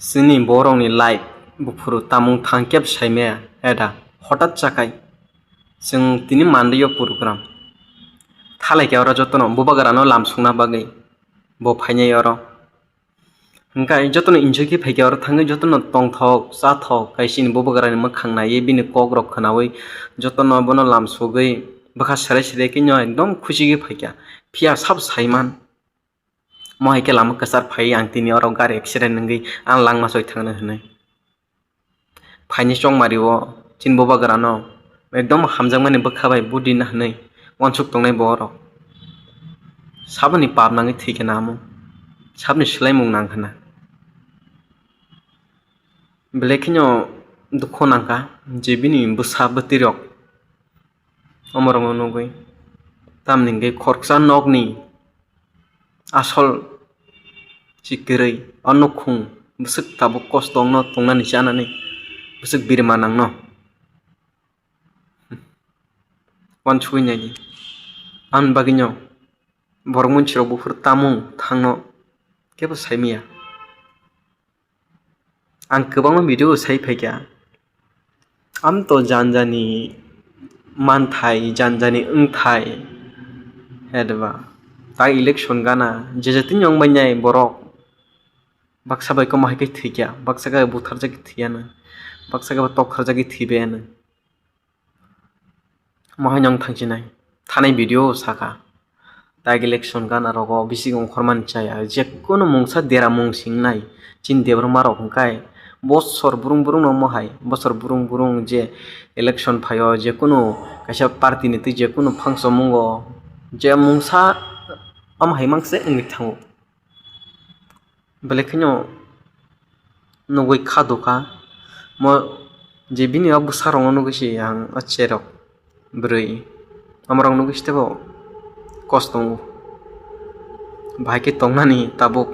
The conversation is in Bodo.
जोंनि बर'नि लाइफ बुफुरु तामुं थांखेब सायमाया एदा हठाৎ जाखाय जों तिनि मानदैयो पुरुग्राम थालायखाय अर जतन बुबागारानो लामसुंना बागै बो फायनाय अर ओंखाय जतन इन्जयखि फैखाय अर थाङै जतन तंथक जाथक कायसिनि बुबागारानि मोखां नायै बिनि कग्रक खोनावै जतन बनो लामसुगै बखा सराय सरायखि नो एकदम खुसिगि फैखाय फिया सब सायमान महैके लामा कसार फाय आं तिनि अर गारि एक्सिडेन्ट नंगै आं लांमासय थांनो होनै फायनि चं मारिओ चिन बुबागारानो एकदम हामजांमानि बोखाबाय बुदिना होनै वानसुक तंनाय बर साबनि पाप नाङै थैखे नामो साबनि सोलायमुं नांखोना बेलेखिनो दुखु नांका जेबिनि बुसा बतिरक अमरंग नगै तामनिंगै खरकसा नगनि आसल चिकिरै अनुखुं बसक ताबो कस्तंनो तंनानि जानानै बसक बिरमा नांनो वानसुकैनायनि आन बागिनो बरं मोनसिराव बुफुर तामुं थांनो केबो सायमिया आं गोबां भिडिअ साय फैखाय आम तो जानजानि मानथाय जानजानि ओंथाय हेदबा ता इलेक्शन गाना जेजतिन यंबायनाय बरक बाक्सा बायको माहिके थैखाय बाक्सा का बुथार जागी थैयानो बाक्सा का तखर जागी थैबायानो महाय नंग थांसिनाय थानाय भिडिअ साका ता इलेक्शन गाना रगो बिसि अंखरमान चाया जेकुनु मुंसा देरा मुं सिंनाय चिन देब्रमा रक हंकाय बसर बुरुं बुरुं न महाय बसर बुरुं बुरुं जे इलेक्शन फायो जेकुनु कायसा पार्टी नि तै जेकुनु फांसन मुंगो जे मुंसा अमहाय मांसे अंगि थांगो बेलेखिनो नगै खादुका म जे बिनि अब सारंग नगैसि आं अचेरक ब्रै अमरंग नगैसतेबो कस्तंग भाइके तंगनानि ताबुक